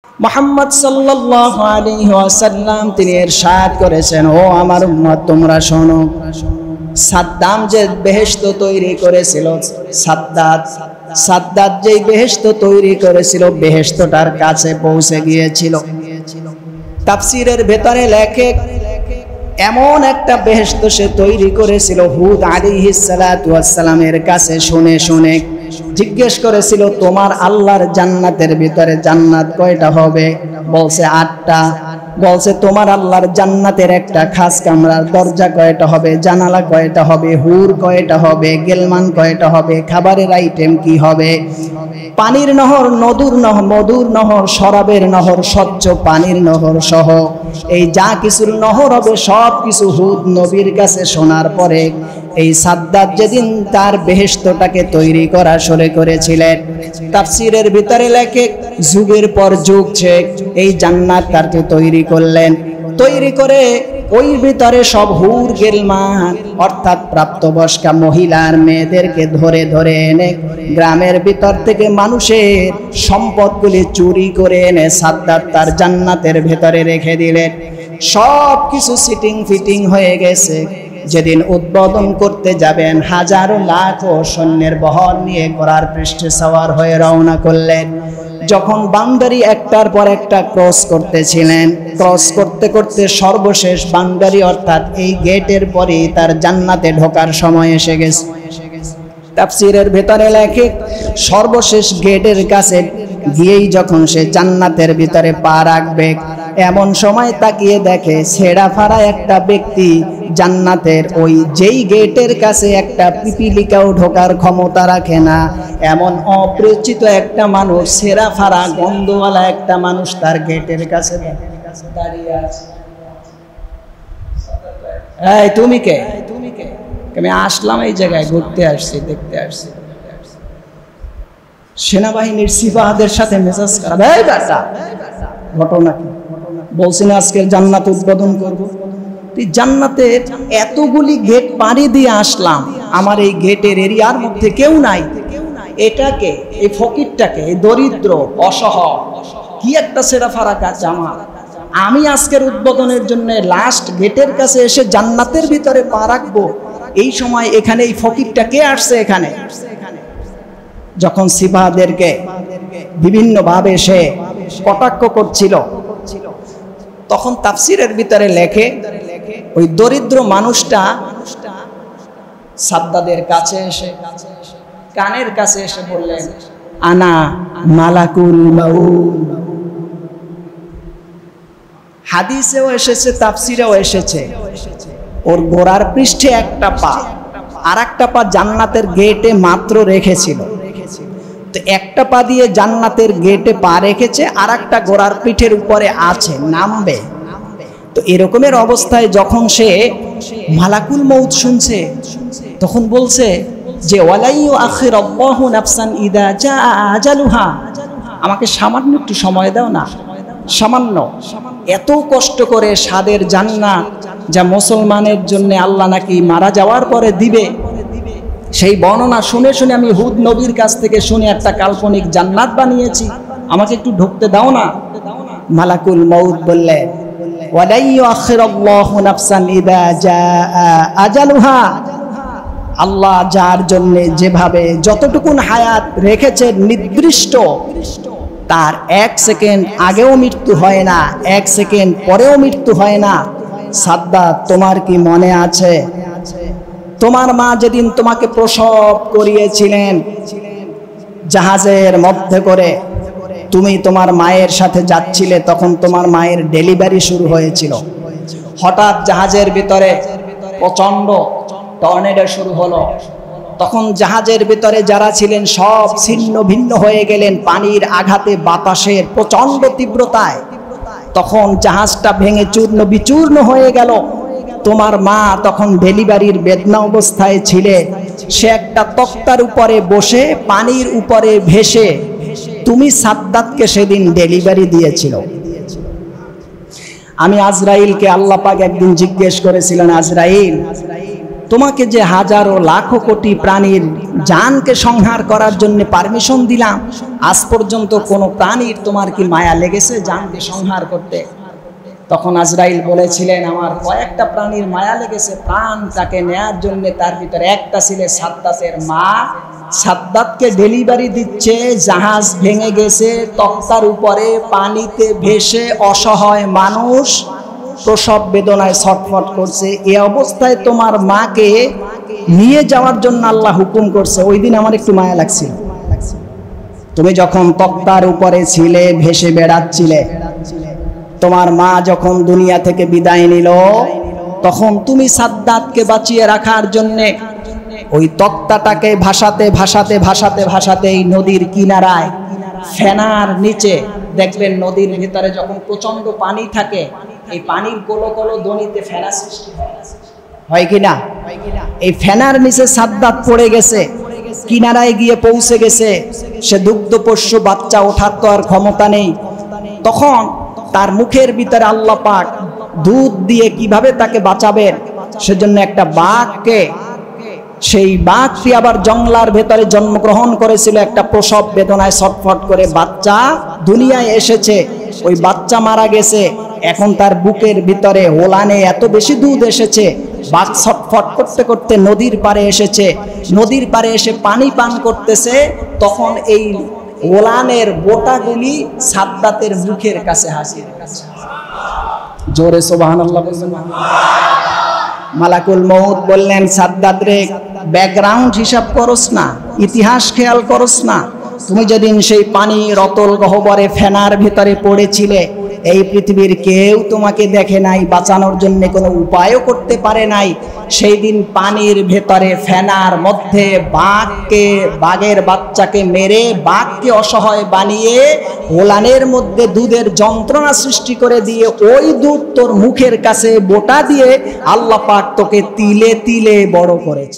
মুহাম্মদ সাল্লাল্লাহু আলাইহি ওয়াসাল্লাম তিনি ইরশাদ করেছেন, ও আমার উম্মত তোমরা শোনো, সাদ্দাম যে বেহেশত তৈরি করেছিল, সাদ্দাত যেই বেহেশত তৈরি করেছিল বেহেশতটার কাছে পৌঁছে গিয়েছিল। তাফসীরের ভেতরে লেখে এমন একটা বেহেশত সে তৈরি করেছিল, হুদ আলাইহিস সালাতু ওয়াস সালামের কাছে শুনে শুনে জিজ্ঞেস করেছিল, তোমার আল্লাহর জান্নাতের ভিতরে জান্নাত কয়টা হবে? বলছে 8টা। বলছে তোমার আল্লাহর জান্নাতের একটা খাস কামরার দরজা কয়টা হবে, জানালা কয়টা হবে, হুর কয়টা হবে, গেলমান কয়টা হবে, খাবারের আইটেম কি হবে, পানির নহর, মধুর নহর, শরাবের নহর, স্বচ্ছ পানির নহর সহ এই যা কিছুর নহর হবে সব কিছু হুদ নবীর কাছে শোনার পরে এই সাদ্দাত যেদিন তার বেহেশতটাকে তৈরি করা শুরু করেছিলেন, তাফসীরের ভিতরে লেখে যুগের পর যুগ সে এই জান্নাত তারকে তৈরি করলেন। তৈরি করে ওই ভিতরে সব হুর গেলমান অর্থাৎ প্রাপ্তবয়স্কা মহিলার মেয়েদেরকে ধরে ধরে এনে গ্রামের ভিতর থেকে মানুষের সম্পদগুলি চুরি করে এনে সাদ্দাত তার জান্নাতের ভেতরে রেখে দিলেন। সব কিছু সিটিং ফিটিং হয়ে গেছে। যেদিন উদ্বোধন করতে যাবেন হাজারো লাখ সৈন্যের বহর নিয়ে ঘোড়ার পৃষ্ঠে সওয়ার হয়ে রওনা করলেন। যখন বাউন্ডারি একটার পর একটা ক্রস করতেছিলেন, ক্রস করতে করতে সর্বশেষ বাউন্ডারি অর্থাৎ এই গেটের পরেই তার জান্নাতে ঢোকার সময় এসে গেছে। তাফসীরের ভেতরে লেখে সর্বশেষ গেটের কাছে গিয়েই যখন সে জান্নাতের ভিতরে পা রাখবে, এমন সময় তাকিয়ে দেখে ছেঁড়া ফাড়া একটা ব্যক্তি জান্নাতের ওই যেই গেটের কাছে একটা পিপিলিকাও ঢোকার ক্ষমতা রাখে না এমন অপরিচিত একটা মানুষ, ছেঁড়া ফাড়া গন্ধওয়ালা একটা মানুষ তার গেটের কাছে দাঁড়িয়ে আছে। এই তুমি কে? আমি আসলাম এই জায়গায় ঘুরতে আসছি, দেখতে আসছি। সেনাবাহিনীর সিপাহদের সাথে মেজাজ খারাপ। এই বাচ্চা ঘটনা কি? বলছি না আজকের জান্নাত উদ্বোধন করব। জান্নাতের এতগুলি গেট পাড়ি দিয়ে আসলাম, আমার এই গেটের এরিয়ার মধ্যে কেউ নাই। এটাকে, এই ফকিরটাকে, এই দরিদ্র অসহায় কি একটা ছেঁড়া ফাড়া কাজ আমার, আমি আজকের উদ্বোধনের জন্য লাস্ট গেটের কাছে এসে জান্নাতের ভিতরে পা রাখবো, এই সময় এখানে এই ফকিরটা কে আসছে এখানে? যখন সিপাহদেরকে বিভিন্ন ভাবে সে কটাক্ষ করছিল, তখন তাফসীরের ভিতরে লেখে ওই দরিদ্র মানুষটা সাদ্দাদের কাছে এসে কানের কাছে এসে বললেন, আনা মালাকুল মাউত। হাদিসেও এসেছে, তাফসীরেও এসেছে, ওর গোড়ার পৃষ্ঠে একটা পা আর একটা পা জান্নাতের গেটে মাত্র রেখেছিল। তো একটা পা দিয়ে জান্নাতের গেটে পা রেখেছে, আর একটা গোড়ার পিঠের উপরে আছে, নামবে। তো এরকমের অবস্থায় যখন সে মালাকুল মউত শুনছে, তখন বলছে যে ওয়ালাইয়ু আখিরাল্লাহু নাফসান ইদা জাআ আজালুহা, আমাকে সামান্য একটু সময় দাও না, সামান্য। এত কষ্ট করে স্বাদের জান্নাত যা মুসলমানের জন্য আল্লাহ নাকি মারা যাওয়ার পরে দিবে, সেই বর্ণনা শুনে শুনে আমি হুদ নবীর কাছ থেকে শুনে একটা কাল্পনিক জান্নাত বানিয়েছি, আমাকে একটু ঢুকতে দাও না। মালাকুল মউত বললেন, ওয়ালাইয়ু আখিরাল্লাহু নাফসান ইদা জাআ আজালুহা, আল্লাহ যার জন্য যেভাবে যতটুকুন হায়াত রেখেছেন নির্দিষ্ট, তার 1 সেকেন্ড আগেও মৃত্যু হয় না, 1 সেকেন্ড পরেও মৃত্যু হয় না। সাদ্দাত, তোমার কি মনে আছে তোমার মা যেদিন তোমাকে প্রসব করিয়েছিলেন, জাহাজের মধ্যে করে তুমি তোমার মায়ের সাথে যাচ্ছিলে, তখন তোমার মায়ের ডেলিভারি শুরু হয়েছিল। হঠাৎ জাহাজের ভিতরে প্রচন্ড টর্নেডো শুরু হলো, তখন জাহাজের ভিতরে যারা ছিলেন সব ছিন্ন ভিন্ন হয়ে গেলেন পানির আঘাতে, বাতাসের প্রচন্ড তীব্রতায়। তখন জাহাজটা ভেঙে চূর্ণ বিচূর্ণ হয়ে গেল। তোমার মা তখন ডেলিভারির বেদনা অবস্থায় ছিলে, সে একটা তক্তার উপরে বসে পানির উপরে ভেসে তুমি সাদ্দাতকে সেদিন ডেলিভারি দিয়েছিল। আমি আজরাইলকে আল্লাহ পাক একদিন জিজ্ঞেস করেছিলেন, আজরাইল তোমাকে যে হাজারো লাখো কোটি প্রাণীর জানকে সংহার করার জন্য পারমিশন দিলাম, আজ পর্যন্ত কোনো প্রাণীর তোমার কি মায়া লেগেছে জানকে সংহার করতে? তখন আজরাইল বলেছিলেন, আমার কয়েকটা প্রাণীর মায়া লেগেছে প্রাণ তাকে নেয়ার জন্য। তার ভিতরে একটা ছিল সাদ্দাতের মা। সাদ্দাতকে ডেলিভারি দিচ্ছে, জাহাজ ভেঙে গেছে, তক্তার উপরে পানিতে ভেসে অসহায় মানুষ প্রসব বেদনায় ছটফট করছে। এই অবস্থায় তোমার মাকে নিয়ে যাওয়ার জন্য আল্লাহ হুকুম করছে। ওই দিন আমার একটু মায়া লাগছিল। তুমি যখন তক্তার উপরে ছিলে, ভেসে বেড়াচ্ছিলে, তোমার মা যখন দুনিয়া থেকে বিদায় নিল, তখন তুমি সাদ্দাতকে বাঁচিয়ে রাখার জন্য ওই তক্তাটাকে ভাসাতে ভাসাতে ভাসাতে ভাসাতে এই নদীর কিনারায় ফেনার নিচে, দেখবেন নদীর ভিতরে যখন প্রচন্ড পানি থাকে, এই পানির কোলো কোলো দনিতে ফেনা সৃষ্টি হয় কিনা? এই ফেনার নিচে সাদ্দাত পড়ে গেছে, কিনারায় গিয়ে পৌঁছে গেছে। সে দুগ্ধপোষ্য বাচ্চা, ওঠার তো আর ক্ষমতা নেই। তখন তার মুখের ভিতরে আল্লাহ পাক দুধ দিয়ে কিভাবে তাকে বাঁচাবেন, সেজন্য একটা বাঘকে, সেই বাঘটি আবার জঙ্গলার ভেতরে জন্মগ্রহণ করেছিল। একটা প্রসব বেদনায় ছটফট করে বাচ্চা দুনিয়ায় এসেছে, ওই বাচ্চা মারা গেছে। এখন তার বুকের ভিতরে ওলানে এত বেশি দুধ এসেছে, বাঘ ছটফট করতে করতে নদীর পাড়ে এসেছে। নদীর পাড়ে এসে পানি পান করতেছে। তখন এই ওলানের বোটাগুলি সাদ্দাতের মুখের কাছে হাজির। জোরে সুবহানাল্লাহ বলবেন। মালাকুল মউত বললেন, সাদ্দাত রে, ব্যাকগ্রাউন্ড হিসাব করস না, ইতিহাস খেয়াল করস না। তুমি যেদিন সেই পানি রতল গহ্বরে ফেনার ভিতরে পড়েছিলে, এই পৃথিবীর কেউ তোমাকে দেখে নাই, বাঁচানোর জন্য কোনো উপায়ও করতে পারে নাই। সেই দিন পানির ভেতরে ফেনার মধ্যে বাঘের বাচ্চাকে মেরে বাঘকে অসহায় বানিয়ে ওলানের মধ্যে দুধের যন্ত্রণা সৃষ্টি করে দিয়ে ওই দুধ তোর মুখের কাছে বোটা দিয়ে আল্লাহ পাক তোকে তিলে তিলে বড় করেছে।